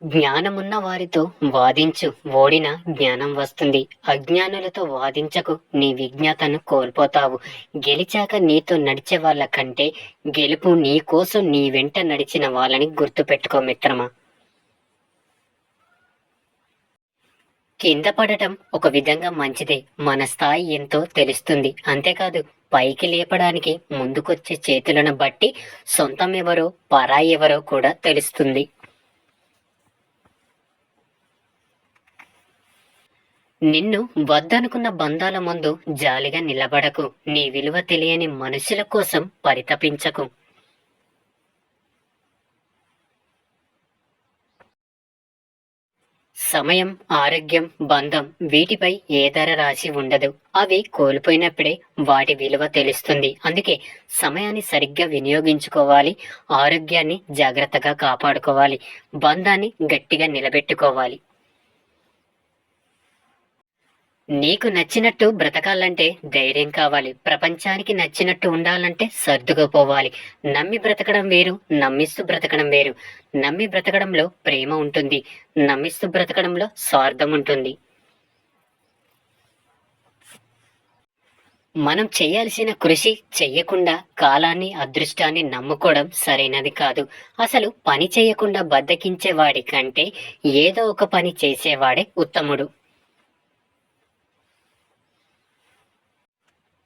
జ్ఞానమున్న వారితో వాదించు, ఓడిన జ్ఞానం వస్తుంది. అజ్ఞానులతో వాదించకు, నీ విజ్ఞతను కోల్పోతావు. గెలిచాక నీతో నడిచే వాళ్ళ కంటే గెలుపు నీ కోసం నీ వెంట నడిచిన వాళ్ళని గుర్తుపెట్టుకో మిత్రమా. కింద పడటం ఒక విధంగా మంచిదే. మన స్థాయి ఎంతో తెలుస్తుంది. అంతేకాదు, పైకి లేపడానికి ముందుకొచ్చే చేతులను బట్టి సొంతం ఎవరో పరాయి ఎవరో కూడా తెలుస్తుంది. నిన్ను వద్దనుకున్న బంధాల ముందు జాలిగా నిలబడకు. నీ విలువ తెలియని మనుషుల కోసం పరితపించకు. సమయం, ఆరోగ్యం, బంధం వీటిపై ఏ ధర రాసి ఉండదు. అవి కోల్పోయినప్పుడే వాటి విలువ తెలుస్తుంది. అందుకే సమయాన్ని సరిగ్గా వినియోగించుకోవాలి, ఆరోగ్యాన్ని జాగ్రత్తగా కాపాడుకోవాలి, బంధాన్ని గట్టిగా నిలబెట్టుకోవాలి. నీకు నచ్చినట్టు బ్రతకాలంటే ధైర్యం కావాలి. ప్రపంచానికి నచ్చినట్టు ఉండాలంటే సర్దుకుపోవాలి. నమ్మి బ్రతకడం వేరు, నమ్మిస్తూ బ్రతకడం వేరు. నమ్మి బ్రతకడంలో ప్రేమ ఉంటుంది, నమ్మిస్తూ బ్రతకడంలో స్వార్థం ఉంటుంది. మనం చేయాల్సిన కృషి చెయ్యకుండా కాలాన్ని, అదృష్టాన్ని నమ్ముకోవడం సరైనది కాదు. అసలు పని చేయకుండా బద్దకించేవాడి కంటే ఏదో ఒక పని చేసేవాడే ఉత్తముడు.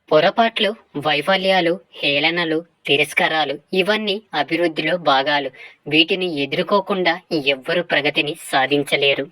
పొరపాట్లు, వైఫల్యాలు, హేళనలు, తిరస్కారాలు ఇవన్నీ అభివృద్ధిలో భాగాలు. వీటిని ఎదుర్కోకుండా ఎవ్వరూ ప్రగతిని సాధించలేరు.